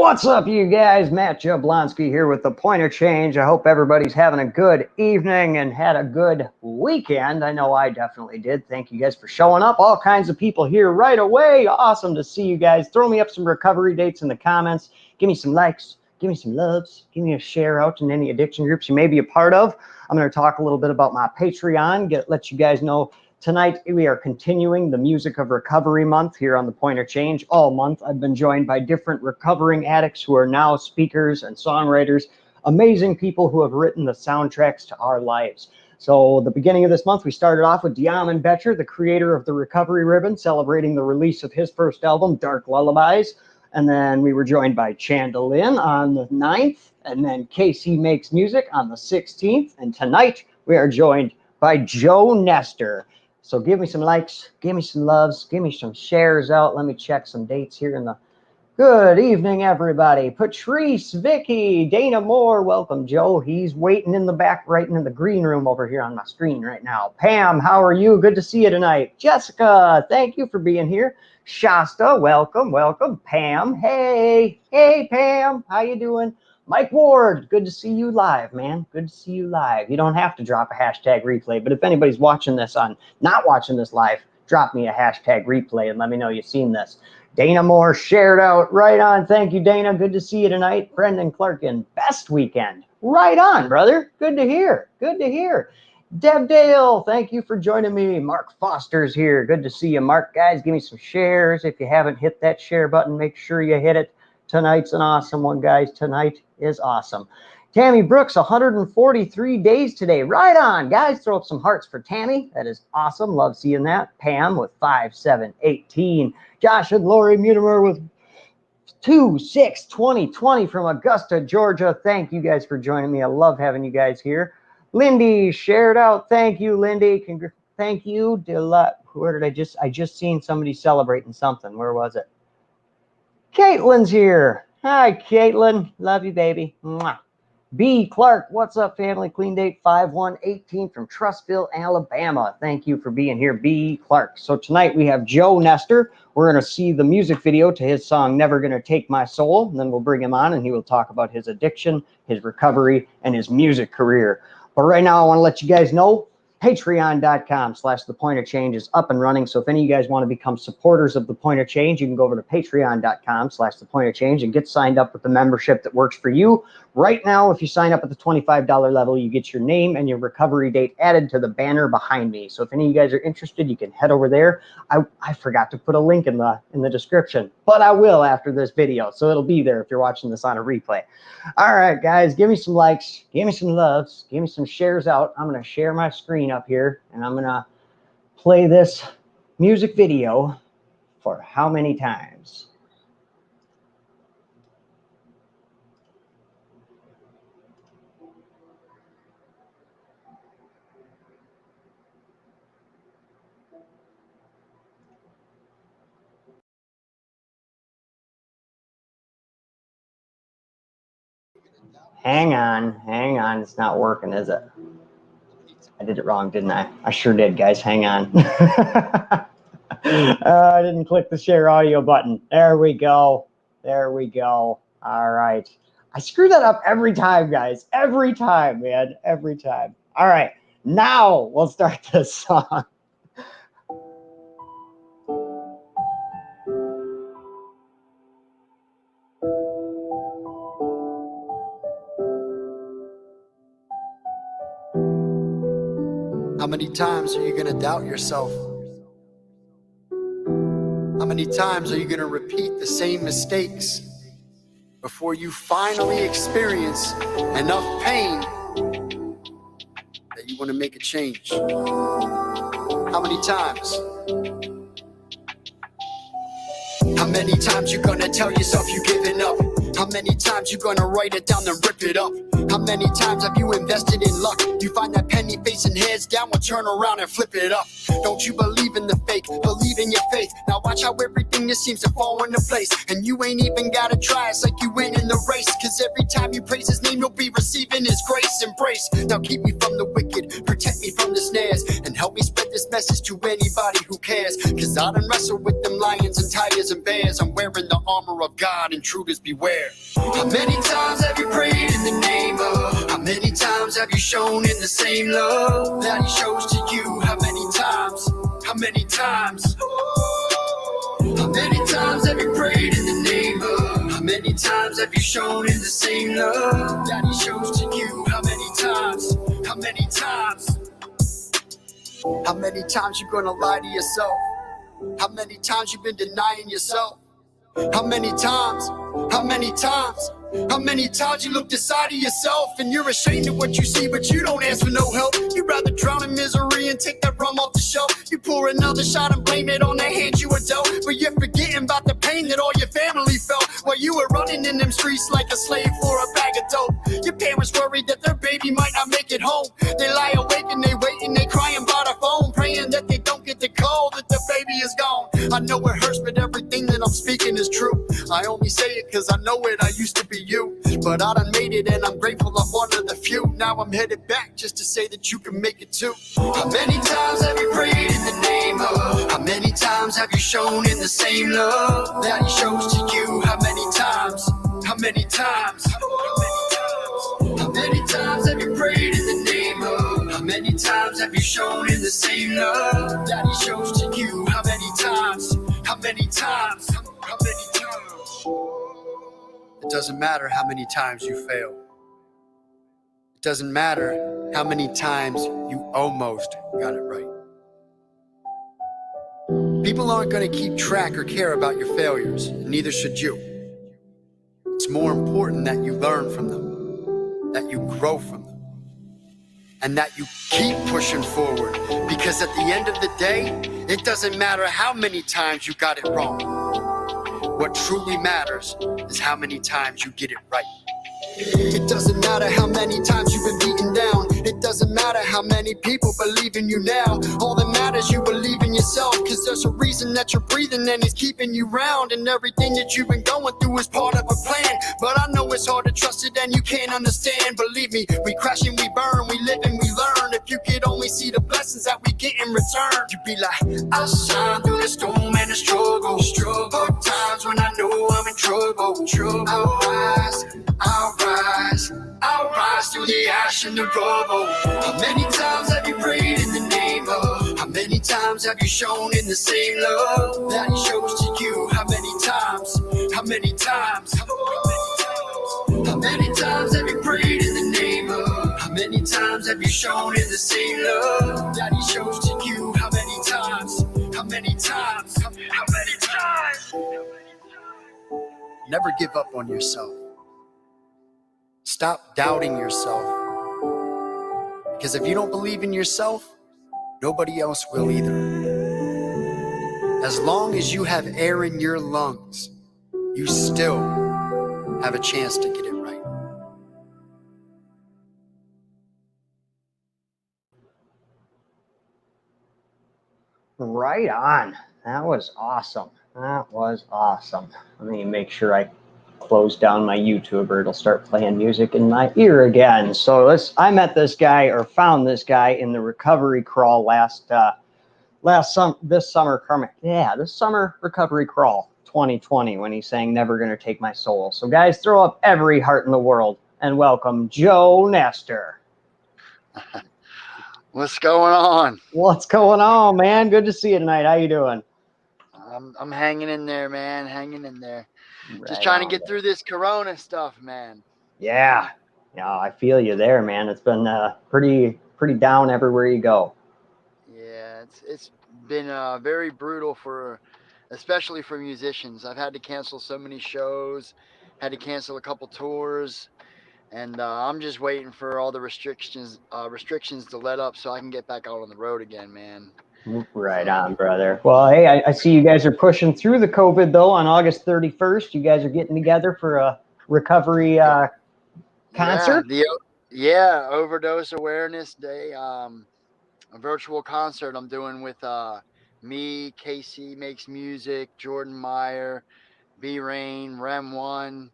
What's up, you guys? Matt Jablonski here with The Point of Change. I hope everybody's having a good evening and had a good weekend. I know I definitely did. Thank you guys for showing up. All kinds of people here right away. Awesome to see you guys. Throw me up some recovery dates in the comments. Give me some likes. Give me some loves. Give me a share out in any addiction groups you may be a part of. I'm going to talk a little bit about my Patreon. Let you guys know. Tonight, we are continuing the Music of Recovery month here on The Point of Change. All month, I've been joined by different recovering addicts who are now speakers and songwriters, amazing people who have written the soundtracks to our lives. So the beginning of this month, we started off with Diamond Betcher, the creator of the Recovery Ribbon, celebrating the release of his first album, Dark Lullabies. And then we were joined by Chandalin on the 9th, and then Casey Makes Music on the 16th. And tonight, we are joined by Joe Nestor. So give me some likes, give me some loves, give me some shares out. Let me check some dates here in the... Good evening, everybody. Patrice, Vicky, Dana Moore. Welcome, Joe. He's waiting in the back, right in the green room over here on my screen right now. Pam, how are you? Good to see you tonight. Jessica, thank you for being here. Shasta, welcome, welcome. Pam, hey, Pam, how you doing? Mike Ward, good to see you live, man. Good to see you live. You don't have to drop a hashtag replay, but if anybody's watching this not watching this live, drop me a hashtag replay and let me know you've seen this. Dana Moore shared out. Right on. Thank you, Dana. Good to see you tonight. Brendan Clarkin, best weekend. Right on, brother. Good to hear. Good to hear. Deb Dale, thank you for joining me. Mark Foster's here. Good to see you, Mark. Guys, give me some shares. If you haven't hit that share button, make sure you hit it. Tonight's an awesome one, guys. Tonight is awesome. Tammy Brooks, 143 days today. Right on. Guys, throw up some hearts for Tammy. That is awesome. Love seeing that. Pam with 5718. Josh and Lori Mutimer with 262020 from Augusta, Georgia. Thank you guys for joining me. I love having you guys here. Lindy shared out. Thank you, Lindy. Thank you. Where did I just seen somebody celebrating something. Where was it? Caitlin's here. Hi, Caitlin. Love you, baby. Mwah. B. Clark, what's up, family? Clean date 5/1/18 from Trussville, Alabama. Thank you for being here, B. Clark. So tonight we have Joe Nestor. We're going to see the music video to his song, Never Gonna Take My Soul. And then we'll bring him on and he will talk about his addiction, his recovery, and his music career. But right now I want to let you guys know, Patreon.com/thepointofchange is up and running. So if any of you guys want to become supporters of The Point of Change, you can go over to Patreon.com/thepointofchange and get signed up with the membership that works for you. Right now, if you sign up at the $25 level, you get your name and your recovery date added to the banner behind me. So if any of you guys are interested, you can head over there. I forgot to put a link in the description, but I will after this video. So it'll be there if you're watching this on a replay. All right, guys, give me some likes, give me some loves, give me some shares out. I'm going to share my screen up here and I'm going to play this music video for how many times? Hang on. It's not working, is it? I did it wrong, didn't I? I sure did, guys. Hang on. I didn't click the share audio button. There we go. There we go. All right. I screw that up every time, guys. Every time, man. Every time. All right. Now we'll start this song. How many times are you going to doubt yourself? How many times are you going to repeat the same mistakes before you finally experience enough pain that you want to make a change? How many times? How many times you gonna tell yourself you giving up? How many times you gonna write it down and rip it up? How many times have you invested in luck? You find that penny facing heads down, will turn around and flip it up. Don't you believe in the fake, believe in your faith. Now watch how everything just seems to fall into place. And you ain't even gotta try, it's like you win in the race. Cause every time you praise his name, you'll be receiving his grace. Embrace, now keep me from the wicked, protect me from the snares, and help me spread this message to anybody who cares. Cause I done wrestled with them lions and tigers tigers and bears. I'm wearing the armor of God, intruders beware. How many times have you prayed in the name of? How many times have you shown in the same love that he shows to you? How many times? How many times? How many times have you prayed in the name of? How many times have you shown in the same love that he shows to you? How many times? How many times? How many times you gonna lie to yourself? How many times you been denying yourself? How many times? How many times? How many times you looked inside of yourself and you're ashamed of what you see, but you don't ask for no help? You'd rather drown in misery and take that rum off the shelf. You pour another shot and blame it on the hand you were dealt, but you're forgetting about the pain that all your family felt while you were running in them streets like a slave for a bag of dope. Your parents worried that their baby might not make it home. They lie awake and they wait and they crying by the phone, praying that they don't get the call that the baby is gone. I know it hurts, but everything that I'm speaking is true. I only say it cause I know it, I used to be you, but I done made it and I'm grateful I'm one of the few. Now I'm headed back just to say that you can make it too. How many times have you prayed in the name of? How many times have you shown in the same love that he shows to you? How many times? How many times? How many times have you prayed in the name of? How many times have you shown in the same love that he shows to you? How many times? How many times? How many times? It doesn't matter how many times you fail. It doesn't matter how many times you almost got it right. People aren't going to keep track or care about your failures, and neither should you. It's more important that you learn from them, that you grow from them, and that you keep pushing forward, because at the end of the day, it doesn't matter how many times you got it wrong. What truly matters is how many times you get it right. It doesn't matter how many times you've been beaten down. It doesn't matter how many people believe in you now. All that matters, you believe in yourself, cause there's a reason that you're breathing and it's keeping you round. And everything that you've been going through is part of a plan. But I know it's hard to trust it and you can't understand. Believe me, we crash and we burn, we live and we learn. If you could only see the blessings that we get in return, you'd be like, I'll shine through the storm and the struggle. Dark times when I know I'm in trouble. I'll rise through the ash and the rubble. How many times have you prayed in the name of? How many times have you shown in the same love that he shows to you? How many times? How many times? How many times have you prayed in the name of? How many times have you shown in the same love that he shows to you? How many times? How many times? How many times? Never give up on yourself. Stop doubting yourself. Because if you don't believe in yourself, nobody else will either. As long as you have air in your lungs, you still have a chance to get it right. Right on. That was awesome. That was awesome. Let me make sure I close down my YouTube or it'll start playing music in my ear again. So I met this guy, or found this guy, in the recovery crawl this summer recovery crawl 2020, when he sang Never Gonna Take My Soul. So guys, throw up every heart in the world and welcome Joe Nestor. What's going on? What's going on, man? Good to see you tonight. How you doing? I'm hanging in there, man. Hanging in there. Right, just trying to get through this Corona stuff, man. Yeah, I feel you there, man. It's been pretty down everywhere you go. Yeah, it's been very brutal especially for musicians. I've had to cancel so many shows, had to cancel a couple tours, and I'm just waiting for all the restrictions to let up so I can get back out on the road again, man. Right on, brother. Well, hey, I see you guys are pushing through the COVID, though. On August 31st, you guys are getting together for a recovery concert? Yeah, Overdose Awareness Day, a virtual concert I'm doing with me, Casey Makes Music, Jordan Meyer, B-Rain, Rem One,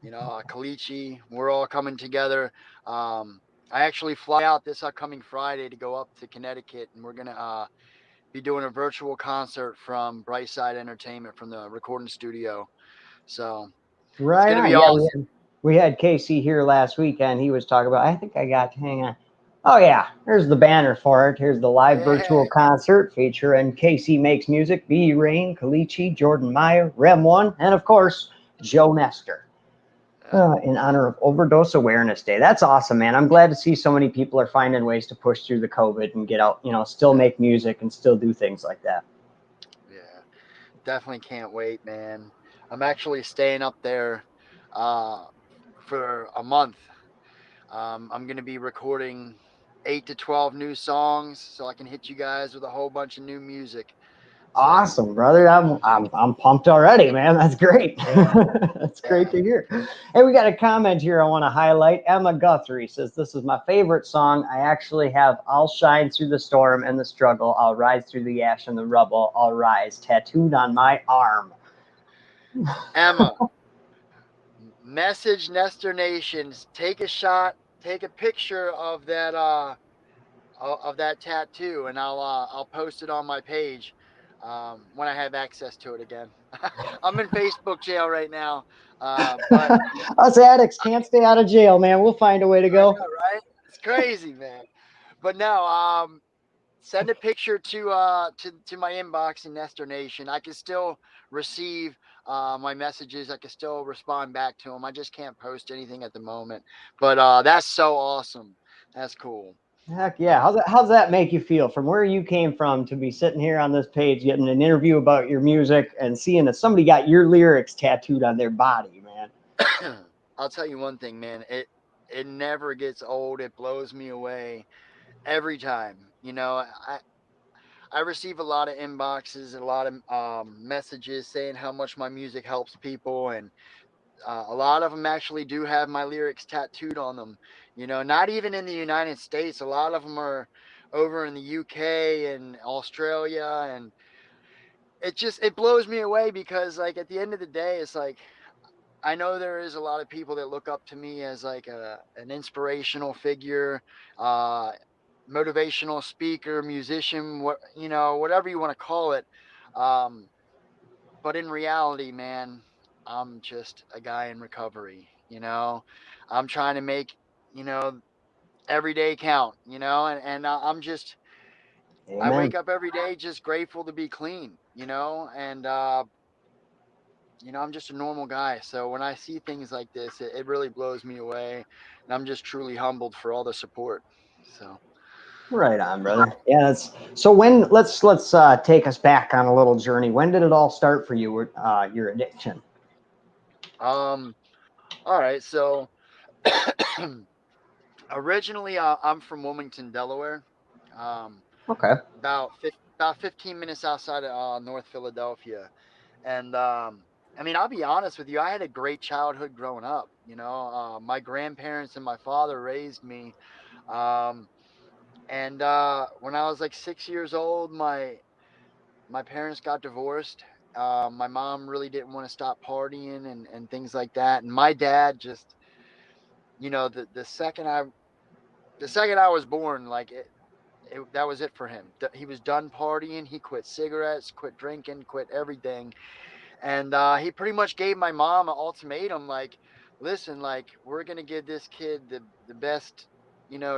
Kalichi. We're all coming together. I actually fly out this upcoming Friday to go up to Connecticut, and we're gonna be doing a virtual concert from Brightside Entertainment from the recording studio. So it's Right gonna on. be Yeah, awesome. we had Casey here last weekend. He was talking about, I think I got, hang on. Oh, yeah, here's the banner for it. Here's the live Yeah. virtual concert featuring Casey Makes Music, B. Rain, Kalichi, Jordan Meyer, Rem One, and of course, Joe Nestor. In honor of Overdose Awareness Day. That's awesome, man. I'm glad to see so many people are finding ways to push through the COVID and get out, still make music and still do things like that. Yeah, definitely can't wait, man. I'm actually staying up there uh, for a month. I'm gonna be recording 8 to 12 new songs, so I can hit you guys with a whole bunch of new music. So Awesome, brother. I'm pumped already, man. That's great. yeah, That's great yeah. to hear. Hey, we got a comment here I want to highlight. Emma Guthrie says, "This is my favorite song. I actually have 'I'll shine through the storm and the struggle. I'll rise through the ash and the rubble. I'll rise' tattooed on my arm." Emma, message Nestor Nations. Take a shot. Take a picture of that tattoo, and I'll post it on my page when I have access to it again. I'm in Facebook jail right now, but Us addicts can't stay out of jail, man. We'll find a way to I go. know, right? It's crazy, man. But no, send a picture to my inbox in Nestor Nation. I can still receive my messages. I can still respond back to them. I just can't post anything at the moment. But that's so awesome. That's cool. Heck yeah. How's that make you feel from where you came from to be sitting here on this page getting an interview about your music and seeing that somebody got your lyrics tattooed on their body, man? I'll tell you one thing, man. It never gets old. It blows me away every time. I receive a lot of inboxes and a lot of messages saying how much my music helps people, and a lot of them actually do have my lyrics tattooed on them. Not even in the United States. A lot of them are over in the UK and Australia, and it blows me away because like at the end of the day, it's like I know there is a lot of people that look up to me as like an inspirational figure, uh, motivational speaker, musician, whatever you want to call it. Um, but in reality, man, I'm just a guy in recovery. I'm trying to make you know every day count. And I Amen. wake up every day just grateful to be clean. And I'm just a normal guy. So when I see things like this, it really blows me away. And I'm just truly humbled for all the support. So, Right on, brother. Yeah, that's so when let's take us back on a little journey. When did it all start for you, your addiction? um, all right. So originally, I'm from Wilmington, Delaware, um, Okay. about 15 minutes outside of North Philadelphia. And I mean, I'll be honest with you, I had a great childhood growing up. My grandparents and my father raised me. Um, And when I was like 6 years old, my parents got divorced. My mom really didn't want to stop partying and things like that. And my dad just, the second I was born, like that was it for him. He was done partying. He quit cigarettes, quit drinking, quit everything. And he pretty much gave my mom an ultimatum, like, listen, like we're gonna give this kid the best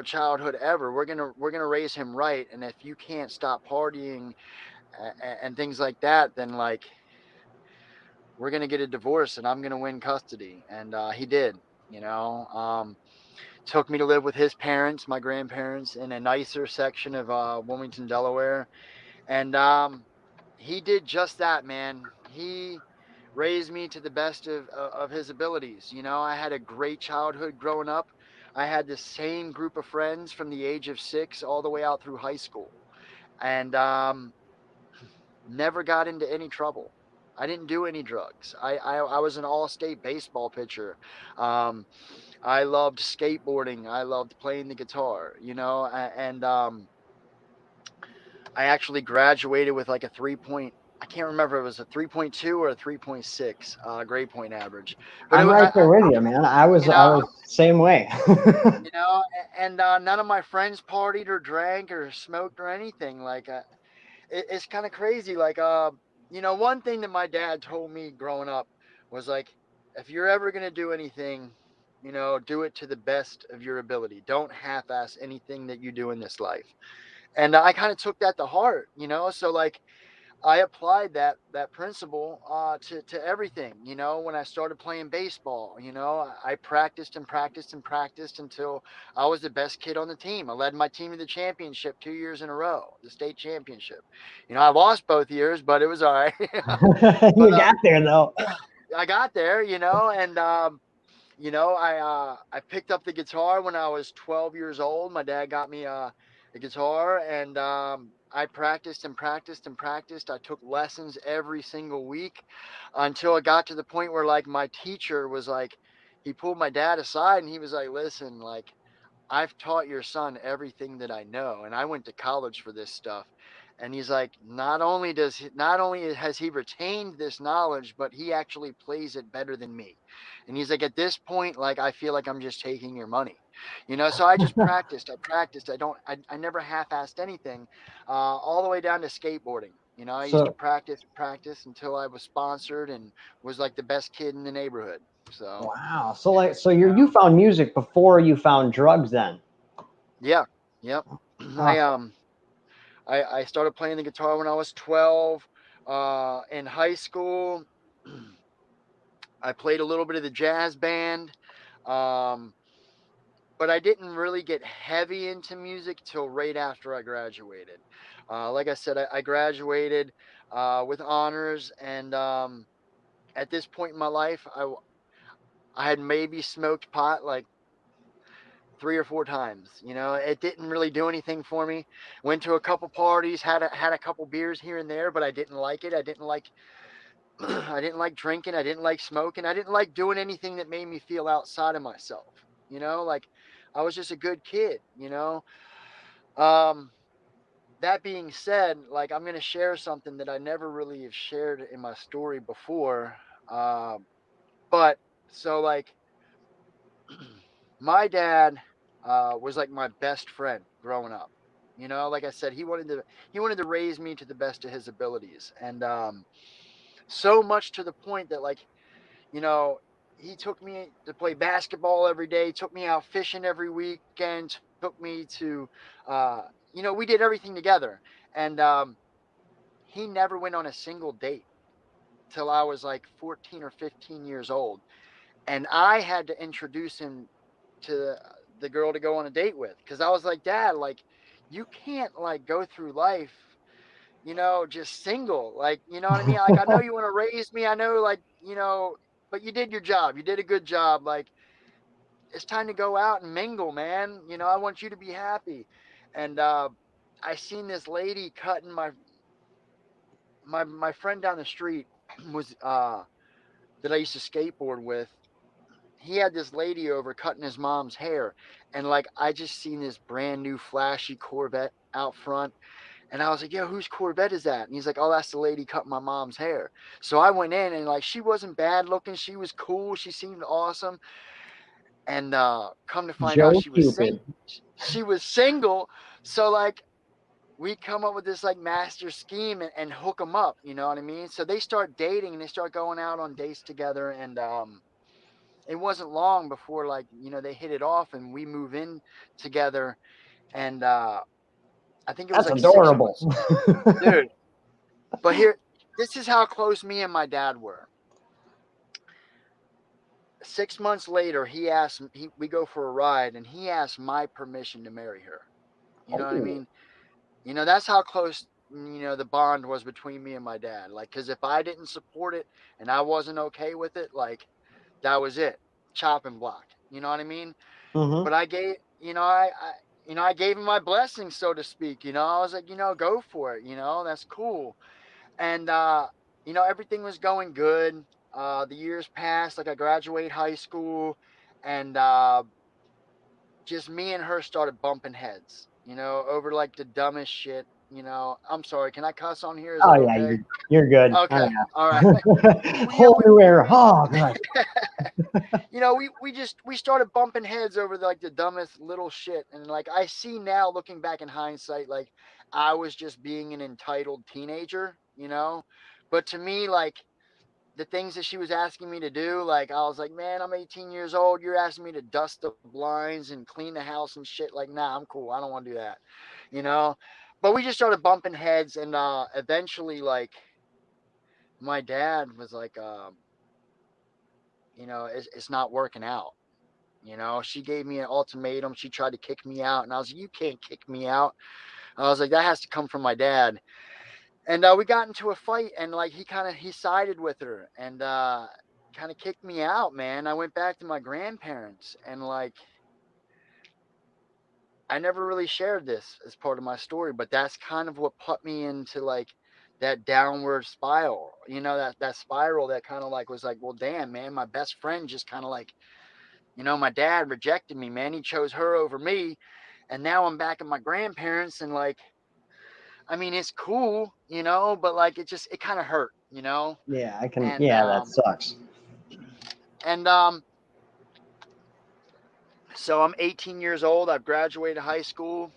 childhood ever. We're gonna raise him right, and if you can't stop partying and things like that, then like we're gonna get a divorce and I'm gonna win custody. And he did. Took me to live with his parents, my grandparents, in a nicer section of Wilmington, Delaware. And he did just that, man. He raised me to the best of his abilities. I had a great childhood growing up. I had the same group of friends from the age of 6 all the way out through high school, and never got into any trouble. I didn't do any drugs. I was an all-state baseball pitcher. Um, I loved skateboarding. I loved playing the guitar. And I actually graduated with like a 3 point. I can't remember if it was a 3.2 or a 3.6 grade point average, but I'm right there with you, man. I was you I know, was same way. and none of my friends partied or drank or smoked or anything. Like it's kind of crazy. Like, one thing that my dad told me growing up was like, if you're ever gonna do anything, do it to the best of your ability. Don't half-ass anything that you do in this life. And I kind of took that to heart. So like, I applied that principle to everything. When I started playing baseball, I practiced and practiced and practiced until I was the best kid on the team. I led my team to the championship 2 years in a row, the state championship. I lost both years, but it was all right. You But got there though. I got there, and I picked up the guitar when I was 12 years old. My dad got me a guitar, and I practiced and practiced and practiced. I took lessons every single week until it got to the point where like my teacher was like, he pulled my dad aside and he was like, "Listen, like I've taught your son everything that I know, and I went to college for this stuff." And he's like, not only has he retained this knowledge, but he actually plays it better than me. And he's like, at this point, like I feel like I'm just taking your money, So I just practiced. I practiced. I never half-assed anything, all the way down to skateboarding. I used to So practice until I was sponsored and was like the best kid in the neighborhood. So wow. So you found music before you found drugs then. yeah, yep. I Uh, um I started playing the guitar when I was 12. In high school, I played a little bit of the jazz band, um, but I didn't really get heavy into music till right after I graduated. Like I said, I graduated with honors, and at this point in my life, I had maybe smoked pot like 3 or 4 times. It didn't really do anything for me. Went to a couple parties, had a couple beers here and there, but I didn't like it. I didn't like I didn't like drinking. I didn't like smoking. I didn't like doing anything that made me feel outside of myself. Like I was just a good kid. Um, that being said, like I'm gonna share something that I never really have shared in my story before. But so like my dad was like my best friend growing up. Like I said, he wanted to raise me to the best of his abilities, and so much to the point that like you know he took me to play basketball every day, took me out fishing every weekend, took me to uh, we did everything together, and he never went on a single date till I was like 14 or 15 years old, and I had to introduce him to the girl to go on a date with, because I was like, Dad, like you can't like go through life, just single. Like, you know what I mean? Like I know you want to raise me. I know, like, but you did your job. You did a good job. Like it's time to go out and mingle, man. I want you to be happy. And I seen this lady cutting my friend down the street was that I used to skateboard with. He had this lady over cutting his mom's hair, and like I just seen this brand new flashy Corvette out front, and I was like, yo, whose Corvette is that? And he's like, oh, that's the lady cutting my mom's hair. So I went in, and like she wasn't bad looking, she was cool, she seemed awesome. And come to find out Joe Cupid. she was single. So like we come up with this like master scheme and hook them up, you know what I mean? So they start dating and they start going out on dates together, and it wasn't long before like they hit it off and we move in together. And I think it was That's like 6 adorable. months, dude. But this is how close me and my dad were. 6 months later, we go for a ride, and he asked my permission to marry her. You know what I Oh, mean? That's how close the bond was between me and my dad. Like, because if I didn't support it and I wasn't okay with it, like that was it, chopping block. You know what I mean? hmm. But I gave, I gave him my blessing, so to speak. I was like, go for it. That's cool. And everything was going good. The years passed. Like I graduate high school, and just me and her started bumping heads. Over like the dumbest shit. I'm sorry. Can I cuss on here? Is Oh that yeah, okay? you're good. Oh Okay. All right. yeah. Well, Whole new era. Oh god. we started bumping heads over like the dumbest little shit, and like I see now, looking back in hindsight, like I was just being an entitled teenager, but to me, like the things that she was asking me to do, like I was like, man, I'm 18 years old, you're asking me to dust the blinds and clean the house and shit. Like, nah, I'm cool, I don't want to do that, you know but we just started bumping heads, and eventually, like, my dad was like, it's not working out. She gave me an ultimatum. She tried to kick me out, and I was like, you can't kick me out. I was like, that has to come from my dad. And we got into a fight, and like he sided with her, and kind of kicked me out, man. I went back to my grandparents, and like I never really shared this as part of my story, but that's kind of what put me into like that downward spiral. That spiral that kind of like was like, well, damn, man, my best friend just kind of like, my dad rejected me, man. He chose her over me. And now I'm back at my grandparents, and like, I mean, it's cool, but like it kind of hurt. Yeah, I can. And Yeah, that sucks. and so I'm 18 years old. I've graduated high school.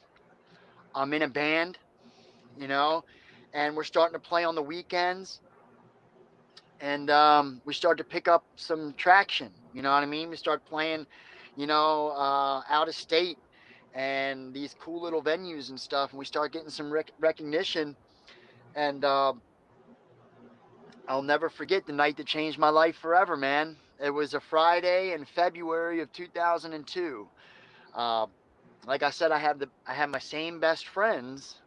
I'm in a band, you know, and we're starting to play on the weekends. And we start to pick up some traction. You know what I mean? We start playing, out of state and these cool little venues and stuff. And we start getting some recognition. And I'll never forget the night that changed my life forever, man. It was a Friday in February of 2002. Uh, like I said, I had my same best friends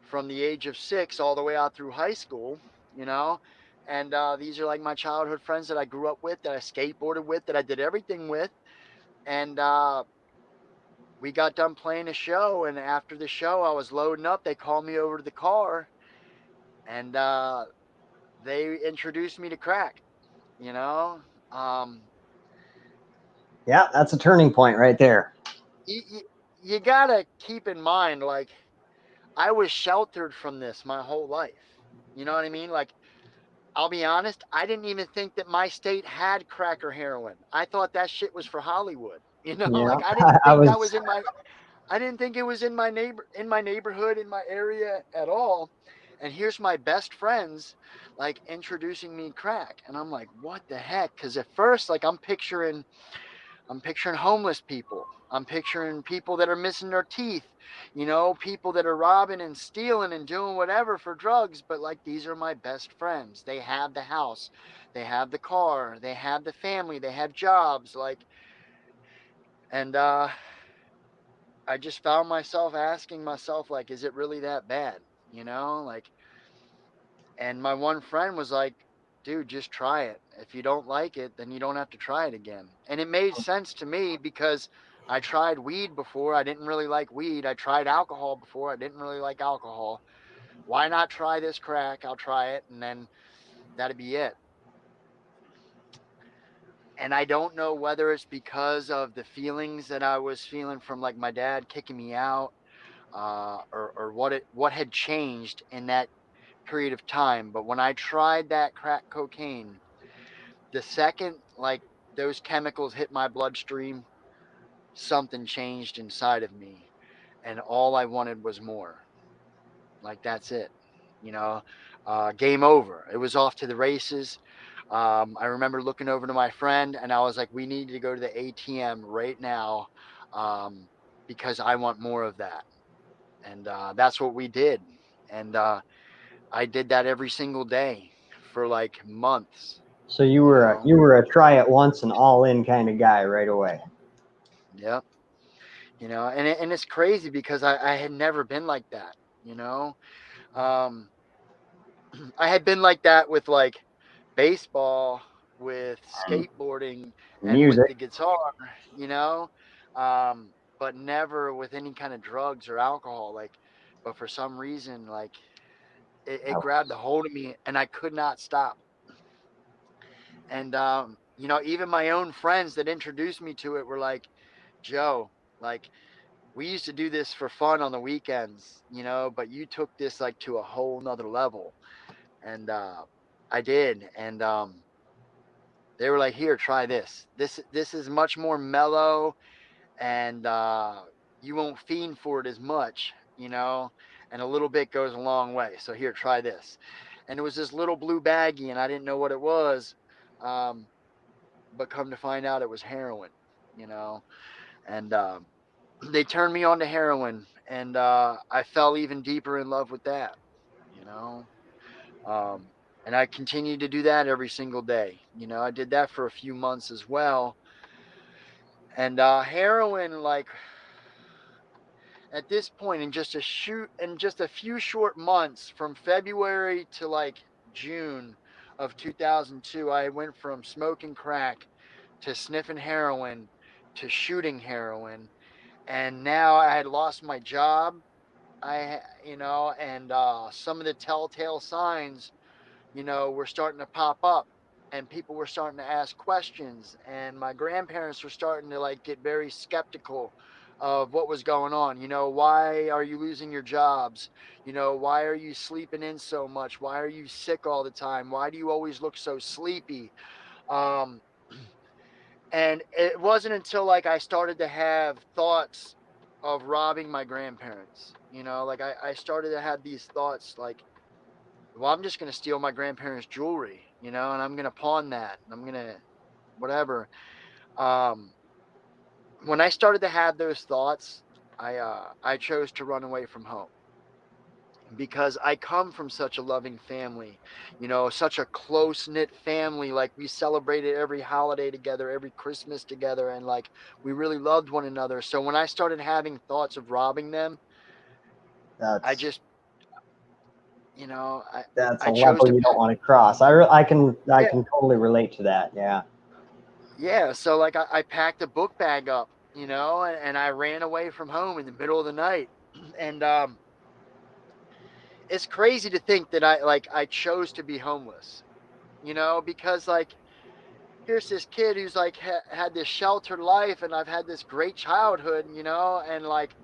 from the age of 6 all the way out through high school, you know. And these are like my childhood friends that I grew up with, that I skateboarded with, that I did everything with. And we got done playing a show, and after the show, I was loading up. They called me over to the car, and they introduced me to crack. You know, um, Yeah, that's a turning point right there. you, you, you gotta keep in mind, like, I was sheltered from this my whole life. You know what I mean? Like, I'll be honest, I didn't even think that my state had crack or heroin. I thought that shit was for Hollywood. Yeah, Like I didn't I think that was. was I didn't think it was in my neighborhood, in my area at all. And here's my best friends like introducing me crack. And I'm like, what the heck? Because at first, like I'm picturing homeless people. I'm picturing people that are missing their teeth, people that are robbing and stealing and doing whatever for drugs. But like, these are my best friends. They have the house, they have the car, they have the family, they have jobs. Like, and I just found myself asking myself, like, is it really that bad? Like, and my one friend was like, dude, just try it. If you don't like it, then you don't have to try it again. And it made sense to me because I tried weed before. I didn't really like weed. I tried alcohol before. I didn't really like alcohol. Why not try this crack? I'll try it, and then that'd be it. And I don't know whether it's because of the feelings that I was feeling from like my dad kicking me out, or what had changed in that period of time. But when I tried that crack cocaine, the second like those chemicals hit my bloodstream, something changed inside of me, and all I wanted was more. Like, that's it, you know. Game over. It was off to the races. I remember looking over to my friend, and I was like, we need to go to the ATM right now, because I want more of that. And that's what we did. And I did that every single day for like months. So you know you were a try it once and all in kind of guy right away. yep. And it's crazy because I had never been like that. you know um I had been like that with like baseball, with skateboarding, and with Music. the guitar, you know but never with any kind of drugs or alcohol. Like, but for some reason, like, it grabbed a hold of me, and I could not stop. And even my own friends that introduced me to it were like, Joe, like, we used to do this for fun on the weekends, you know, but you took this like to a whole nother level. And I did. And they were like, here, try this. This is much more mellow, and you won't fiend for it as much, you know, and a little bit goes a long way. So here, try this. And it was this little blue baggie, and I didn't know what it was. But come to find out it was heroin, you know. And they turned me on to heroin, and I fell even deeper in love with that, you know. And I continued to do that every single day. You know, I did that for a few months as well. And heroin, like at this point, in just a few short months, from February to like June of 2002, I went from smoking crack to sniffing heroin to shooting heroin, and now I had lost my job. You know, and some of the telltale signs, you know, were starting to pop up, and people were starting to ask questions, and my grandparents were starting to like get very skeptical of what was going on. You know, why are you losing your jobs? You know, why are you sleeping in so much? Why are you sick all the time? Why do you always look so sleepy? Um, and it wasn't until like I started to have thoughts of robbing my grandparents. You know, like I started to have these thoughts like, well, I'm just going to steal my grandparents' jewelry, you know, and I'm going to pawn that. And I'm going to whatever. Um, when I started to have those thoughts, I chose to run away from home, because I come from such a loving family, you know, such a close knit family. Like we celebrated every holiday together, every Christmas together, and like we really loved one another. So when I started having thoughts of robbing them, I That's just, you know, that's a I chose level to you don't pack. want to cross. I Yeah, can totally relate to that. Yeah. yeah. So like I packed a book bag up, you know, and I ran away from home in the middle of the night. And it's crazy to think that I chose to be homeless, you know, because like here's this kid who's like had this sheltered life, and I've had this great childhood, you know, and like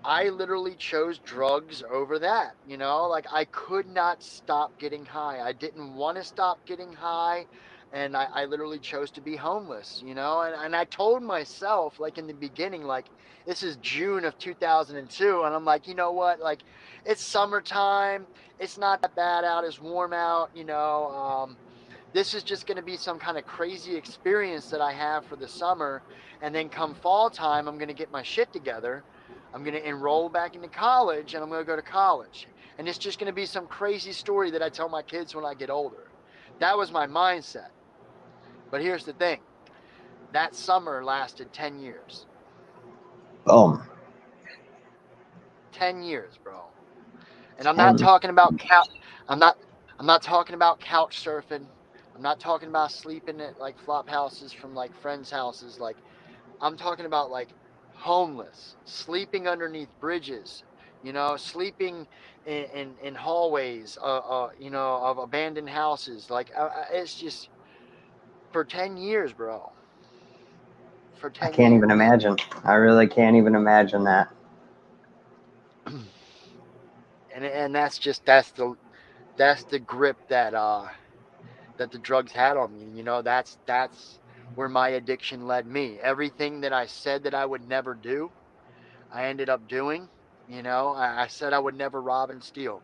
I literally chose drugs over that, you know, like I could not stop getting high. I didn't want to stop getting high. And I literally chose to be homeless, you know, and I told myself, like in the beginning, like this is June of 2002. And I'm like, you know what? Like it's summertime. It's not that bad out. It's warm out, you know. This is just going to be some kind of crazy experience that I have for the summer. And then come fall time, I'm going to get my shit together. I'm going to enroll back into college, and I'm going to go to college. And it's just going to be some crazy story that I tell my kids when I get older. That was my mindset. But here's the thing, that summer lasted 10 years. Boom. 10 years, bro. And I'm not And talking about I'm not I'm not talking about couch surfing. I'm not talking about sleeping at like flop houses from like friends' houses. Like I'm talking about like homeless, sleeping underneath bridges, you know, sleeping in hallways, you know, of abandoned houses. Like it's just for 10 years, bro. For I 10 can't even years. imagine. I really can't even imagine that. And that's the grip that the drugs had on me. You know, that's where my addiction led me. Everything that I said that I would never do, I ended up doing. You know, I said I would never rob and steal.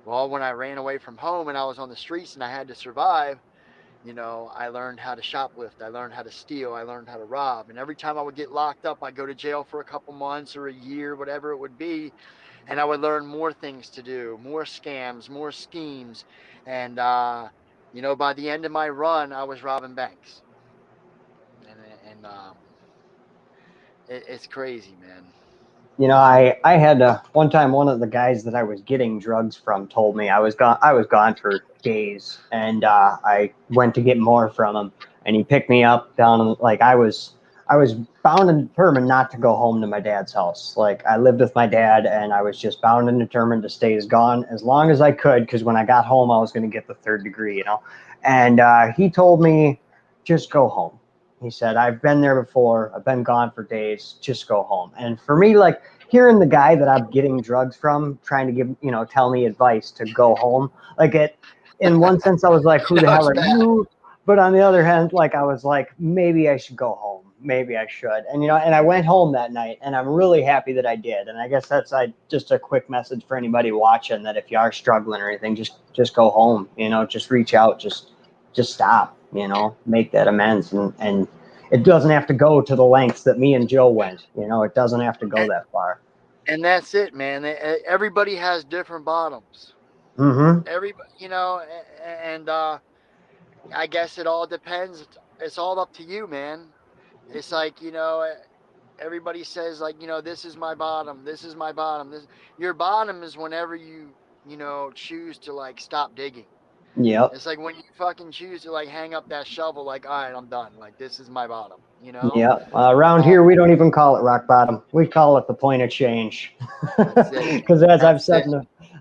Well, when I ran away from home and I was on the streets and I had to survive, you know, I learned how to shoplift. I learned how to steal. I learned how to rob. And every time I would get locked up, I'd go to jail for a couple months or a year, whatever it would be. And I would learn more things to do, more scams, more schemes. And, you know, by the end of my run, I was robbing banks. And it's crazy, man. You know, I had one time one of the guys that I was getting drugs from told me I was gone for days, and I went to get more from him, and he picked me up down like I was bound and determined not to go home to my dad's house. Like I lived with my dad, and I was just bound and determined to stay as gone as long as I could, because when I got home, I was going to get the third degree, you know. And he told me, just go home. He said, I've been there before. I've been gone for days. Just go home. And for me, like hearing the guy that I'm getting drugs from trying to give, tell me advice to go home, like in one sense, I was like, who You the know, hell it's are bad. you? But on the other hand, like I was like, maybe I should go home. Maybe I should. And, and I went home that night and I'm really happy that I did. And I guess that's just a quick message for anybody watching that if you are struggling or anything, just go home, just reach out, just stop, make that amends. And it doesn't have to go to the lengths that me and Joe went. It doesn't have to go that far. And that's it, man. Everybody has different bottoms. Mm-hmm. Everybody, and I guess it all depends. It's all up to you, man. It's like, everybody says like, this is my bottom. This is my bottom. Your bottom is whenever you choose to like stop digging. Yep. It's like when you fucking choose to like hang up that shovel, like, all right, I'm done. Like, this is my bottom. Yeah. Around Um, here, we don't even call it rock bottom. We call it the point of change. that's it. Because as That's it.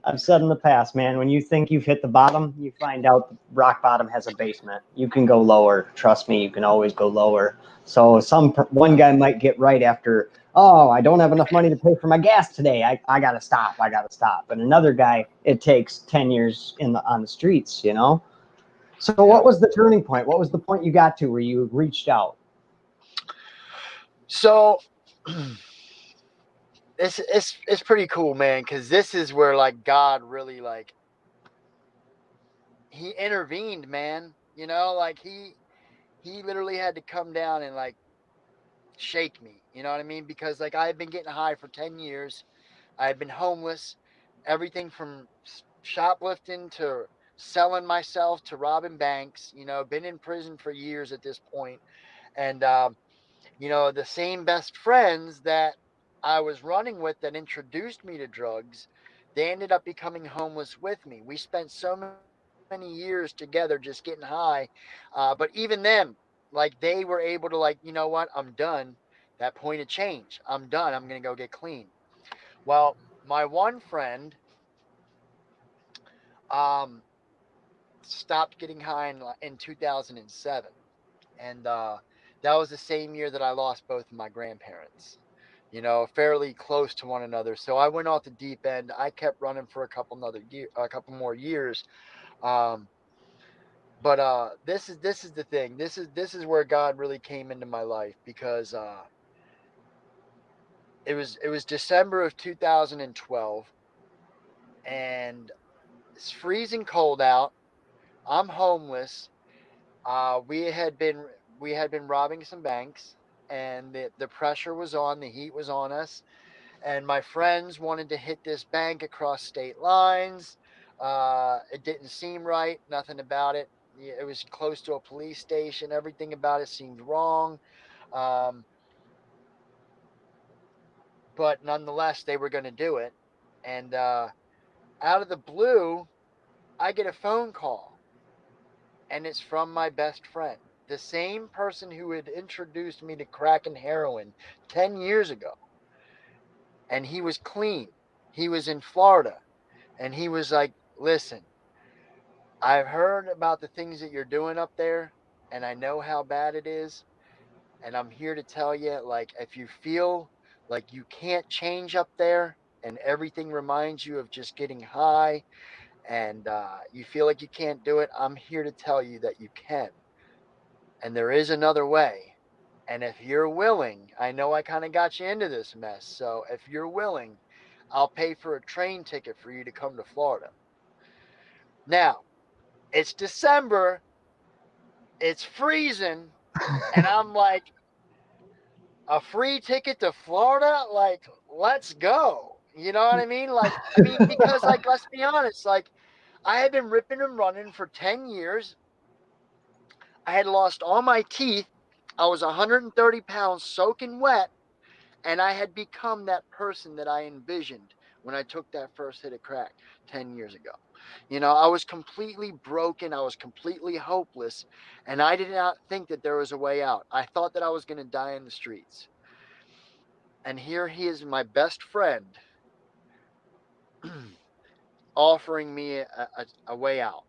I've said in the past, man, when you think you've hit the bottom, you find out rock bottom has a basement. You can go lower. Trust me, you can always go lower. So one guy might get right after, oh, I don't have enough money to pay for my gas today. I gotta stop. I gotta stop. And another guy, it takes 10 years on the streets. So what was the turning point? What was the point you got to where you reached out? So it's pretty cool, man, because this is where like God really like he intervened, man. Like he literally had to come down and like shake me. You know what I mean? Because like I had been getting high for 10 years. I had been homeless, everything from shoplifting to selling myself to robbing banks. Been in prison for years at this point, and the same best friends that I was running with that introduced me to drugs, they ended up becoming homeless with me. We spent so many years together just getting high. But even them, like they were able to like, you know what? I'm done. That point of change. I'm done. I'm going to go get clean. Well, my one friend um, stopped getting high in 2007. And that was the same year that I lost both of my grandparents, fairly close to one another. So I went off the deep end. I kept running for a couple more years. Um, but this is the thing. This is where God really came into my life because it was December of 2012, and it's freezing cold out. I'm homeless. We had been robbing some banks, and the pressure was on. The heat was on us, and my friends wanted to hit this bank across state lines. It didn't seem right. Nothing about it. It was close to a police station. Everything about it seemed wrong. Um, but nonetheless, they were going to do it. And out of the blue, I get a phone call, and it's from my best friend, the same person who had introduced me to crack and heroin 10 years ago. And he was clean. He was in Florida. And he was like, listen, I've heard about the things that you're doing up there, and I know how bad it is. And I'm here to tell you, like, if you feel like you can't change up there and everything reminds you of just getting high and you feel like you can't do it, I'm here to tell you that you can. And there is another way. And if you're willing, I know I kind of got you into this mess. So if you're willing, I'll pay for a train ticket for you to come to Florida. Now, it's December, it's freezing, and I'm like, a free ticket to Florida? Like, let's go. You know what I mean? Like, because, like, let's be honest, like, I had been ripping and running for 10 years. I had lost all my teeth. I was 130 pounds soaking wet, and I had become that person that I envisioned when I took that first hit of crack 10 years ago. I was completely broken. I was completely hopeless, and I did not think that there was a way out. I thought that I was going to die in the streets. And here he is, my best friend, offering me a way out.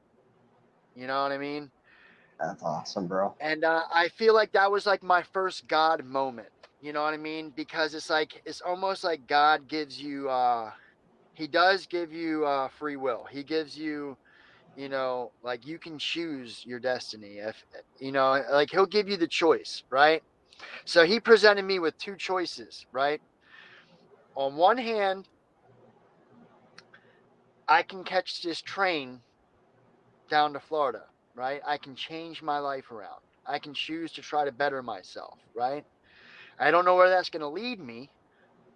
You know what I mean? That's awesome, bro. And I feel like that was like my first God moment. You know what I mean? Because it's like, it's almost like God gives you, he does give you free will. He gives you, you know, like you can choose your destiny. If, you know, like he'll give you the choice, right? So he presented me with two choices, right? On one hand, I can catch this train down to Florida, right? I can change my life around. I can choose to try to better myself, right? I don't know where that's going to lead me,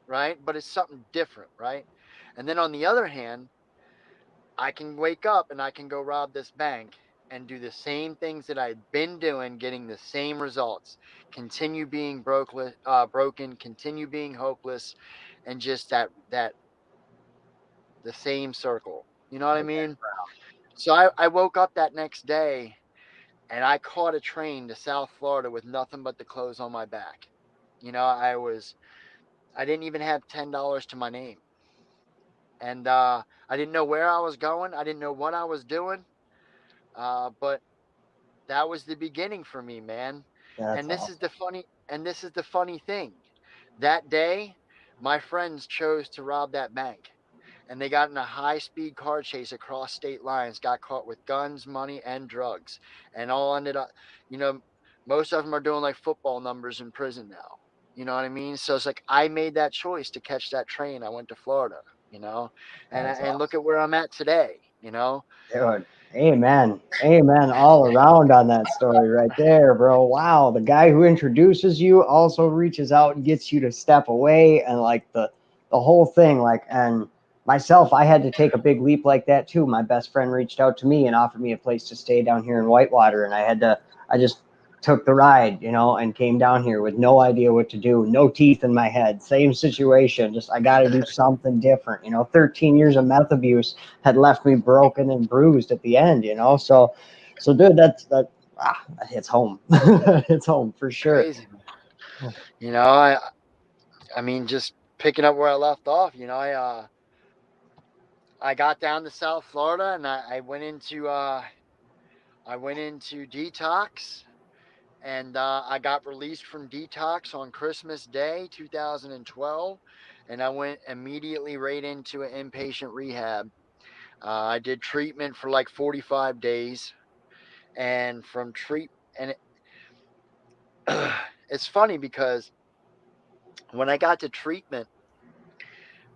right? But it's something different, right? And then on the other hand, I can wake up and I can go rob this bank and do the same things that I've been doing, getting the same results. Continue being broken, continue being hopeless, and just that the same circle. You know what I mean? So I woke up that next day and I caught a train to South Florida with nothing but the clothes on my back. You know, I didn't even have $10 to my name. And I didn't know where I was going. I didn't know what I was doing. But that was the beginning for me, man. That's And this awesome. is the funny thing. That day, my friends chose to rob that bank. And they got in a high-speed car chase across state lines, got caught with guns, money, and drugs, and all ended up, you know, most of them are doing like football numbers in prison now. You know what I mean? So it's like I made that choice to catch that train. I went to Florida, you know, That's and look awesome. at where I'm at today. You know, Dude, amen. Amen all around on that story right there, bro. Wow. The guy who introduces you also reaches out and gets you to step away and like the whole thing. Like, and myself, I had to take a big leap like that too. My best friend reached out to me and offered me a place to stay down here in Whitewater, and I just took the ride, you know, and came down here with no idea what to do, no teeth in my head, same situation. Just I got to do something different, you know. 13 years of meth abuse had left me broken and bruised at the end, you know. So dude, that hits home. It's home for sure. crazy. You know, I mean, just picking up where I left off. You know, I got down to South Florida and I went into detox and I got released from detox on Christmas Day 2012, and I went immediately right into an inpatient rehab. I did treatment for like 45 days, and from treat and it's funny because when I got to treatment,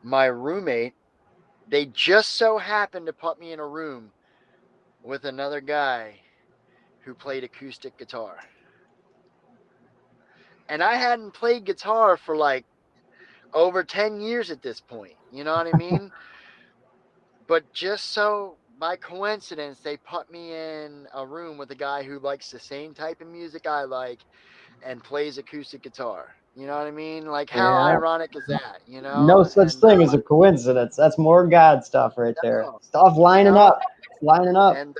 my roommate, they just so happened to put me in a room with another guy who played acoustic guitar. And I hadn't played guitar for like over 10 years at this point. You know what I mean? But just so by coincidence, they put me in a room with a guy who likes the same type of music I like and plays acoustic guitar. You know what I mean? Like, how Yeah. ironic is that? You No know? such thing as a coincidence. That's more God stuff right there. No, Stuff you lining know, up. Lining up. and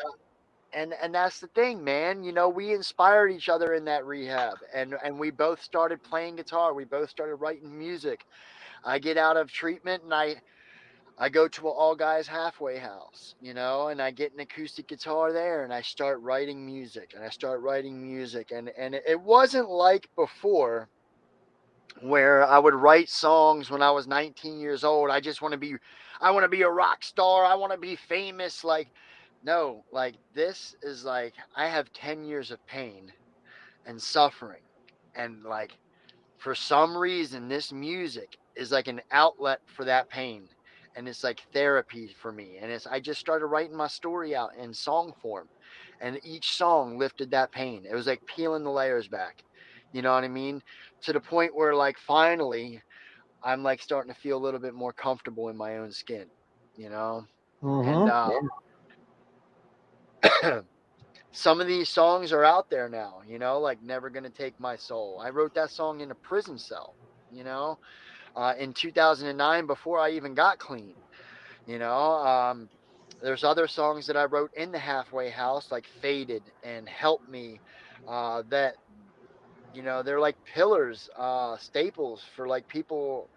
and that's the thing, man. You know, we inspired each other in that rehab, and we both started playing guitar. We both started writing music. I get out of treatment and I go to an all guys halfway house, you know, and I get an acoustic guitar there and I start writing music and I start writing music. And it wasn't like before where I would write songs when I was 19 years old. I want to be a rock star. I want to be famous. Like, no, like this is like, I have 10 years of pain and suffering. And like, for some reason, this music is like an outlet for that pain. And it's like therapy for me. And I just started writing my story out in song form. And each song lifted that pain. It was like peeling the layers back. You know what I mean? To the point where, like, finally, I'm like starting to feel a little bit more comfortable in my own skin, you know? And Mm-hmm. some of these songs are out there now, you know, like Never Gonna Take My Soul. I wrote that song in a prison cell, you know, in 2009 before I even got clean. You know, there's other songs that I wrote in the halfway house, like Faded and Help Me, that, you know, they're like pillars, staples for like people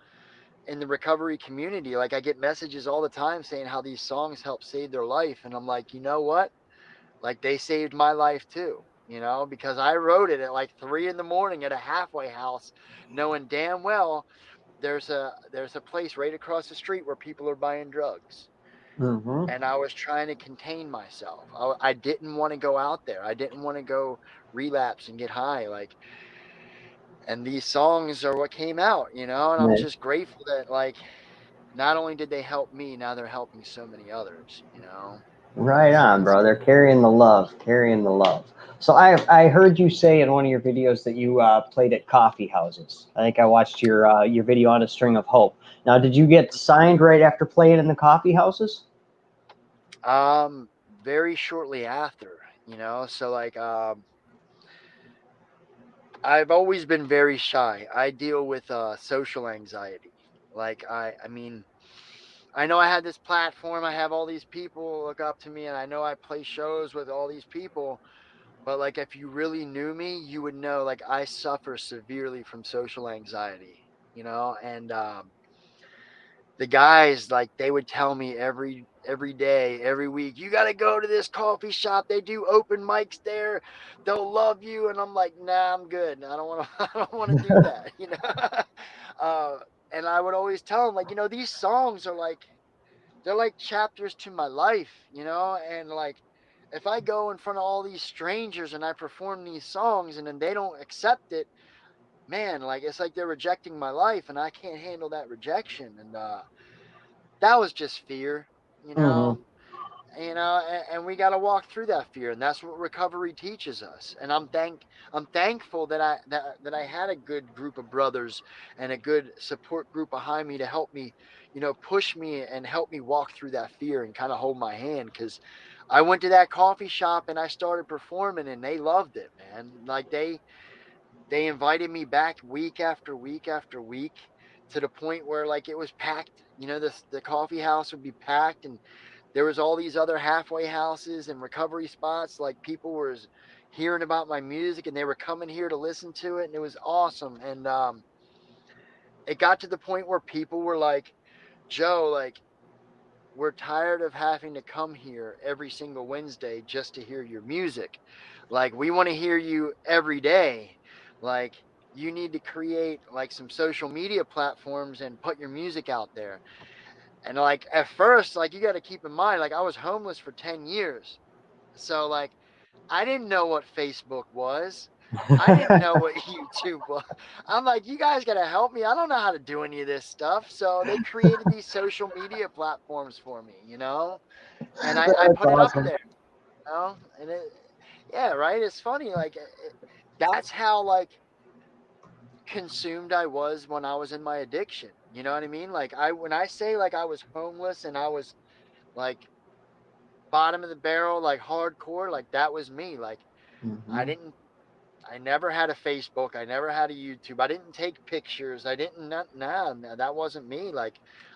in the recovery community. Like, I get messages all the time saying how these songs help save their life. And I'm like, you know what? Like, they saved my life too. because I wrote it at like 3 a.m. at a halfway house, knowing damn well there's a place right across the street where people are buying drugs. Mm-hmm. And I was trying to contain myself. I didn't want to go out there. I didn't want to go relapse and get high. And these songs are what came out, and I'm Right. just grateful that not only did they help me, now they're helping so many others. Right on, It's brother. Carrying the love, carrying the love. So I heard you say in one of your videos that you played at coffee houses. I think I watched your video on A String of Hope. Now, did you get signed right after playing in the coffee houses? very shortly after, so I've always been very shy. I deal with social anxiety. I mean, I know I had this platform. I have all these people look up to me, and I know I play shows with all these people. But if you really knew me, you would know I suffer severely from social anxiety. And the guys they would tell me every day, every week, you got to go to this coffee shop. They do open mics there. They'll love you. And I'm like, nah, I'm good. I don't want to. I don't want to do that. And I would always tell them these songs are they're like chapters to my life. And if I go in front of all these strangers and I perform these songs and then they don't accept it, man, it's like they're rejecting my life, and I can't handle that rejection. And that was just fear, you know. Mm-hmm. And we got to walk through that fear, and that's what recovery teaches us. And I'm thankful that I had a good group of brothers and a good support group behind me to help me, push me and help me walk through that fear and kind of hold my hand, because I went to that coffee shop and I started performing, and they loved it, man. They invited me back week after week after week, to the point where it was packed. The coffee house would be packed, and there was all these other halfway houses and recovery spots. People were hearing about my music, and they were coming here to listen to it, and it was awesome. And it got to the point where people were like, Joe, we're tired of having to come here every single Wednesday just to hear your music. We want to hear you every day. You need to create some social media platforms and put your music out there. And at first, you got to keep in mind, I was homeless for 10 years. So I didn't know what Facebook was. I didn't know what YouTube was. I'm like, you guys got to help me. I don't know how to do any of this stuff. So they created these social media platforms for me, and I That's put it up awesome. there, and yeah, right. It's funny. That's how consumed I was when I was in my addiction. You know what I mean? When I say I was homeless and I was like bottom of the barrel, hardcore, that was me. I Mm-hmm. didn't I never had a Facebook. I never had a YouTube. I didn't take pictures. I didn't nah, that wasn't me.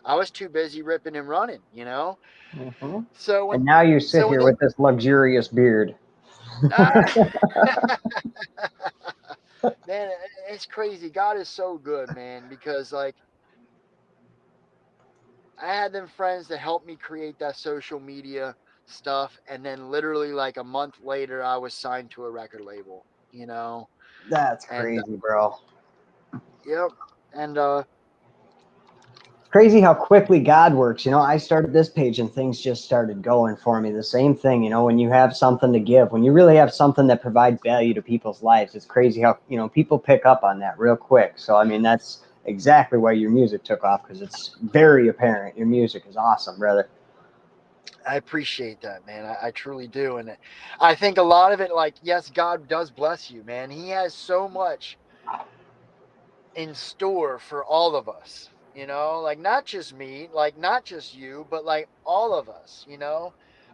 I was too busy ripping and running. Mm-hmm. So And when now you sit so when here they with this luxurious beard. ah, man, it's crazy. God is so good, man, because I had them friends that helped me create that social media stuff, and then literally a month later I was signed to a record label. That's And crazy, bro. yep. And Crazy how quickly God works. I started this page and things just started going for me. The same thing, when you have something to give, when you really have something that provides value to people's lives, it's crazy how, people pick up on that real quick. So, I mean, that's exactly why your music took off, because it's very apparent. Your music is awesome, brother. I appreciate that, man. I truly do. And I think a lot of it, yes, God does bless you, man. He has so much in store for all of us, not just me, not just you, but all of us.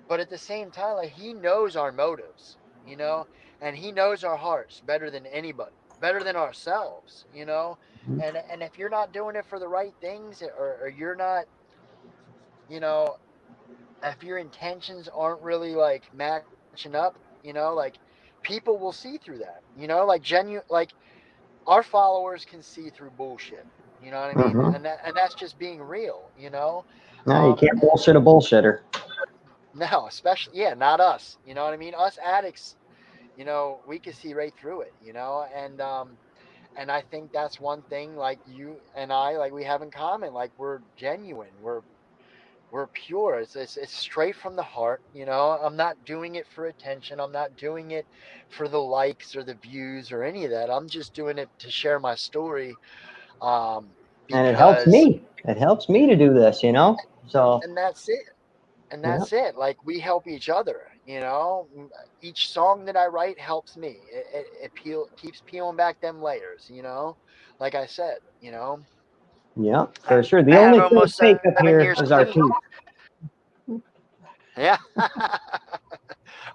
But at the same time, he knows our motives, you know, and he knows our hearts better than anybody, better than ourselves. And if you're not doing it for the right things, or you're not, you know, if your intentions aren't really matching up, people will see through that, genuine, our followers can see through bullshit. You know what I mean? Mm-hmm. And that's just being real. No, you can't And bullshit a bullshitter. no, especially, yeah, not us. You know what I mean? Us addicts, we could see right through it, and I think that's one thing like you and I like we have in common. Like we're genuine. We're pure. It's straight from the heart. I'm not doing it for attention. I'm not doing it for the likes or the views or any of that. I'm just doing it to share my story. And it helps Because me. It helps me to do this, So, and that's it. And yeah. that's it. Like we help each other. Each song that I write helps me. It keeps peeling back them layers. Like I said. Yeah, I, for sure. The I have only thing almost fake up 7 years here is our clean. teeth. Yeah.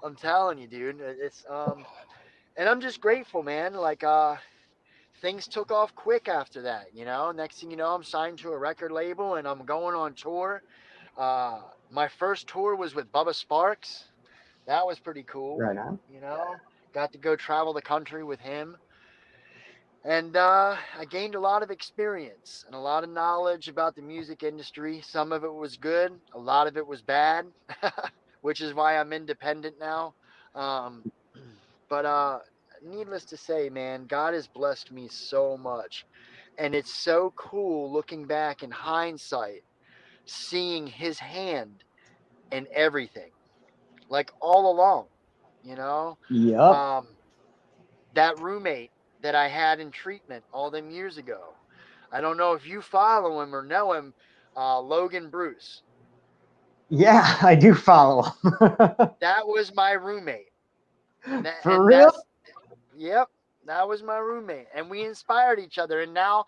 I'm telling you, dude. It's and I'm just grateful, man. Like things took off quick after that, Next thing you know, I'm signed to a record label and I'm going on tour. My first tour was with Bubba Sparks. That was pretty cool, Right on. you know. Got to go travel the country with him. And I gained a lot of experience and a lot of knowledge about the music industry. Some of it was good, a lot of it was bad, which is why I'm independent now. Um, but needless to say, man, God has blessed me so much. And it's so cool looking back in hindsight, seeing his hand in everything, like all along, you know? Yep. Um, that roommate that I had in treatment all them years ago. I don't know if you follow him or know him, Logan Bruce. Yeah, I do follow him. That was my roommate, and that For and real? that's yep, that was my roommate, and we inspired each other. And now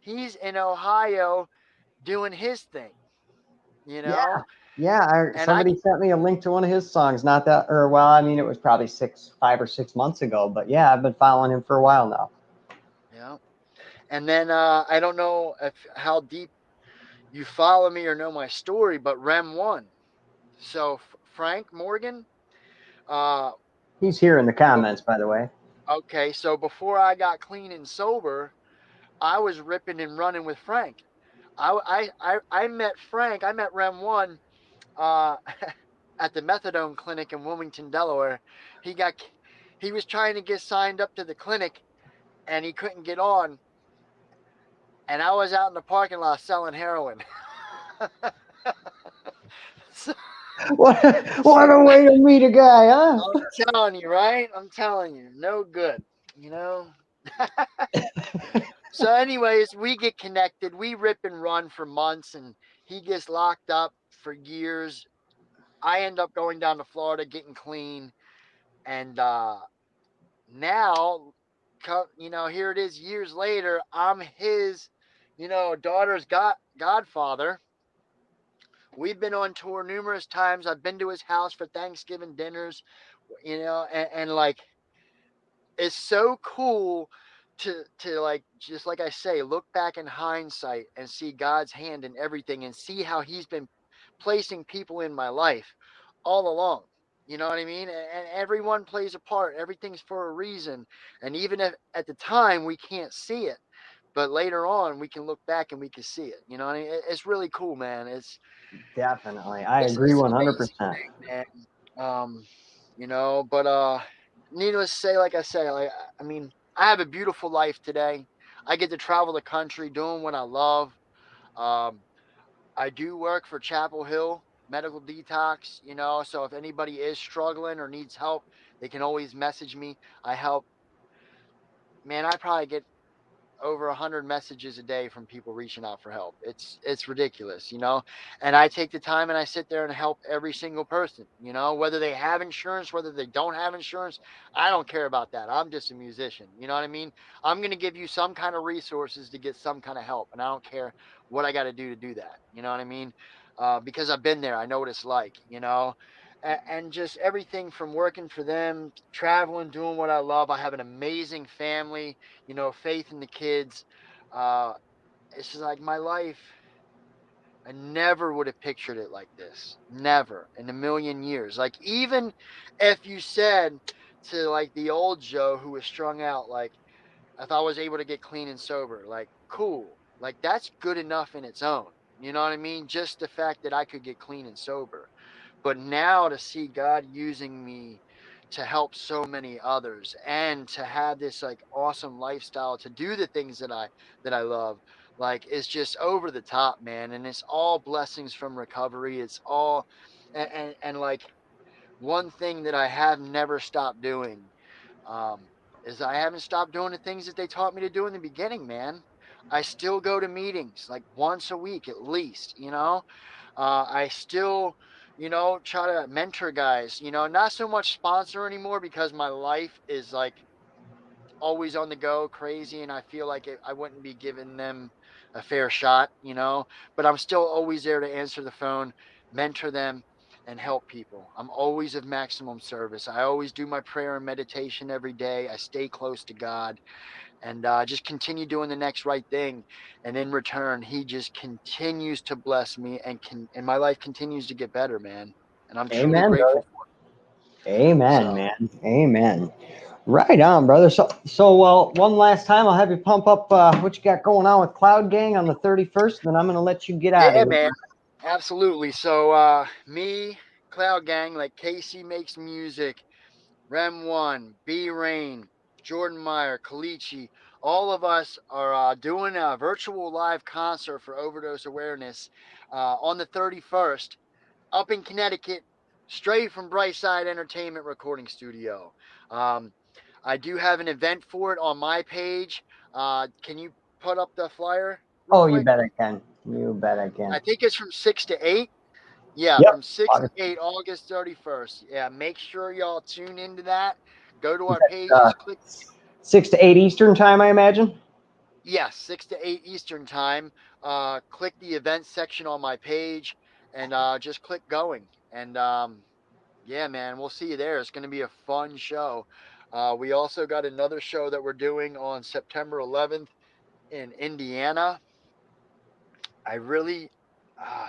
he's in Ohio doing his thing, you Yeah. know. Yeah. And I Somebody sent me a link to one of his songs. Not that, or well, I mean, it was probably 5 or 6 months ago. But yeah, I've been following him for a while now. yeah, and then I don't know if how deep you follow me or know my story, but Rem One. So Frank Morgan. Uh, He's here in the bef- comments, by the way. okay, so before I got clean and sober, I was ripping and running with Frank. I met Frank. I met Rem One uh, at the methadone clinic in Wilmington, Delaware. He got he was trying to get signed up to the clinic and he couldn't get on. And I was out in the parking lot selling heroin. So, What a way to meet a guy, huh? I'm telling you, right? I'm telling you, no good. You know. So, anyways, we get connected. We rip and run for months, and he gets locked up for years. I end up going down to Florida, getting clean, and now, here it is. Years later, I'm his, daughter's godfather. We've been on tour numerous times. I've been to his house for Thanksgiving dinners, and like it's so cool to like just like I say, look back in hindsight and see God's hand in everything and see how he's been placing people in my life all along. You know what I mean? And everyone plays a part. Everything's for a reason. And even if at the time we can't see it, but later on we can look back and we can see it. You know what I mean? It's really cool, man. Definitely. I agree It's an amazing 100%. thing, man. But needless to say, like I say, like I mean, I have a beautiful life today. I get to travel the country doing what I love. Um, I do work for Chapel Hill Medical Detox, so if anybody is struggling or needs help, they can always message me. I help. Man, I probably get over 100 messages a day from people reaching out for help. It's ridiculous, and I take the time and I sit there and help every single person, whether they have insurance, whether they don't have insurance. I don't care about that. I'm just a musician, you know what I mean? I'm going to give you some kind of resources to get some kind of help, and I don't care what I got to do that, you know what I mean? Because I've been there. I know what it's like, and just everything from working for them, traveling, doing what I love. I have an amazing family, faith in the kids. Uh, it's just like my life. I never would have pictured it like this. Never in a million years. Like, even if you said to like the old Joe who was strung out, like, if I was able to get clean and sober, like, cool. Like, that's good enough in its own. You know what I mean? Just the fact that I could get clean and sober. But now to see God using me to help so many others and to have this like awesome lifestyle to do the things that I love, like it's just over the top, man. And it's all blessings from recovery. It's all and like one thing that I have never stopped doing um, is I haven't stopped doing the things that they taught me to do in the beginning, man. I still go to meetings like once a week at least, you know. I still, you know, try to mentor guys, you know, not so much sponsor anymore because my life is like always on the go, crazy, and I feel like I wouldn't be giving them a fair shot, you know. But I'm still always there to answer the phone, mentor them, and help people. I'm always of maximum service. I always do my prayer and meditation every day. I stay close to God, and just continue doing the next right thing. And in return, He just continues to bless me, and my life continues to get better, man. And I'm truly Amen, brother. grateful for it. Amen, So. man. Amen. Right on, brother. So well, one last time, I'll have you pump up what you got going on with Cloud Gang on the 31st, and then I'm going to let you get out Yeah, of here. man. Absolutely. So me, Cloud Gang, like Casey Makes Music, Rem One, B Rain, Jordan Meyer, Kalichi, all of us are doing a virtual live concert for overdose awareness on the 31st up in Connecticut, straight from Brightside Entertainment Recording Studio. Um, I do have an event for it on my page. Can you put up the flyer real Oh, you quick? bet I can. You bet I can. I think it's from 6 to 8. Yeah, Yep. from 6 to 8, August 31st. Yeah, make sure y'all tune into that. Go to our Uh, pages, click, 6 to 8 Eastern time, I imagine. yes, 6 to 8 Eastern time. Click the events section on my page and just click going. And yeah, man, we'll see you there. It's going to be a fun show. We also got another show that we're doing on September 11th in Indiana. I really, uh,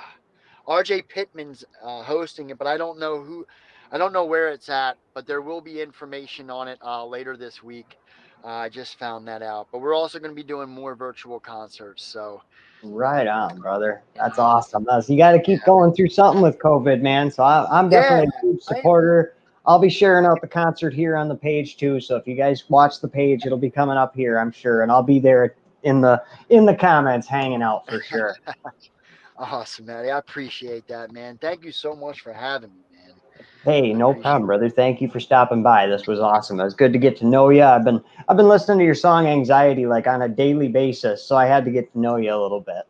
RJ Pittman's hosting it, but I don't know who, I don't know where it's at, but there will be information on it later this week. I just found that out. But we're also going to be doing more virtual concerts. So, Right on, brother. you That's know, awesome. You got to keep yeah, going through something with COVID, man. So I'm yeah, definitely a huge I, supporter. I'll be sharing out the concert here on the page too. So if you guys watch the page, it'll be coming up here, I'm sure, and I'll be there in the comments, hanging out for sure. awesome, Maddie. I appreciate that, man. Thank you so much for having me, man. Hey, I no appreciate problem, brother. Thank you for stopping by. This was awesome. It was good to get to know you. I've been listening to your song Anxiety like on a daily basis, so I had to get to know you a little bit.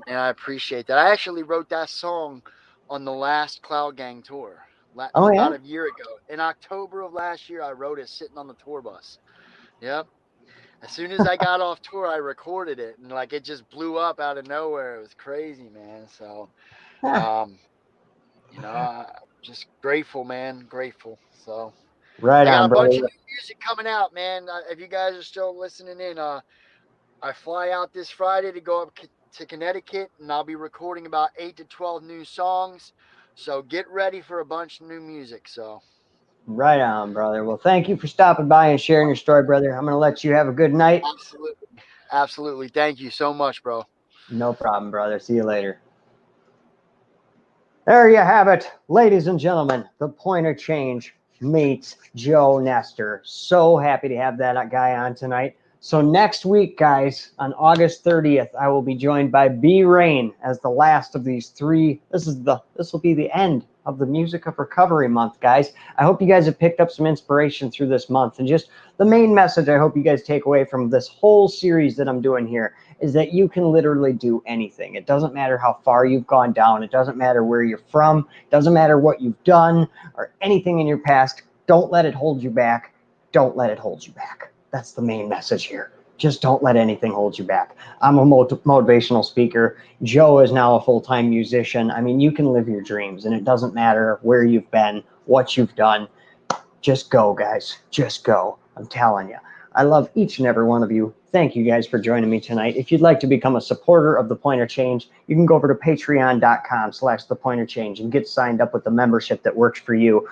Man, I appreciate that. I actually wrote that song on the last Cloud Gang tour Oh yeah. about a year ago. In October of last year, I wrote it sitting on the tour bus. Yep. As soon as I got off tour, I recorded it, and like it just blew up out of nowhere. It was crazy, man. So, um, just grateful, man. Grateful. So, Right I got on, a bunch brother. of new music coming out, man. If you guys are still listening in, I fly out this Friday to go up to Connecticut, and I'll be recording about 8 to 12 new songs. So get ready for a bunch of new music. So Right on, brother. Well, thank you for stopping by and sharing your story, brother. I'm going to let you have a good night. absolutely, absolutely. Thank you so much, bro. No problem, brother. See you later. There you have it, ladies and gentlemen. The Pointer Change meets Joe Nestor. So happy to have that guy on tonight. So next week, guys, on August 30th, I will be joined by B Rain as the last of these three. This will be the end of the Music of Recovery month, guys. I hope you guys have picked up some inspiration through this month, and just the main message I hope you guys take away from this whole series that I'm doing here is that you can literally do anything. It doesn't matter how far you've gone down. It doesn't matter where you're from. It doesn't matter what you've done or anything in your past. Don't let it hold you back. Don't let it hold you back. That's the main message here. Just don't let anything hold you back. I'm a motivational speaker. Joe is now a full-time musician. I mean, you can live your dreams, and it doesn't matter where you've been, what you've done. Just go, guys. Just go. I'm telling you. I love each and every one of you. Thank you guys for joining me tonight. If you'd like to become a supporter of The Pointer Change, you can go over to patreon.com/thepointerchange and get signed up with the membership that works for you.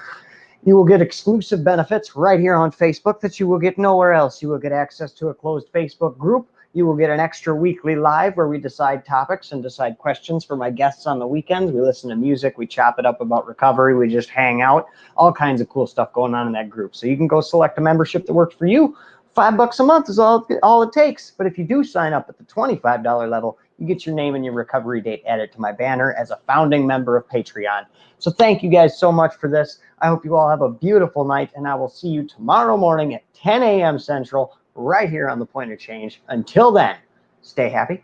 You will get exclusive benefits right here on Facebook that you will get nowhere else. You will get access to a closed Facebook group. You will get an extra weekly live where we decide topics and decide questions for my guests on the weekends. We listen to music, we chop it up about recovery, we just hang out, all kinds of cool stuff going on in that group. So you can go select a membership that works for you. $5 a month is all it takes. But if you do sign up at the $25 level, you get your name and your recovery date added to my banner as a founding member of Patreon. So thank you guys so much for this. I hope you all have a beautiful night, and I will see you tomorrow morning at 10 a.m. Central right here on The Point of Change. Until then, stay happy,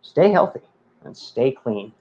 stay healthy, and stay clean.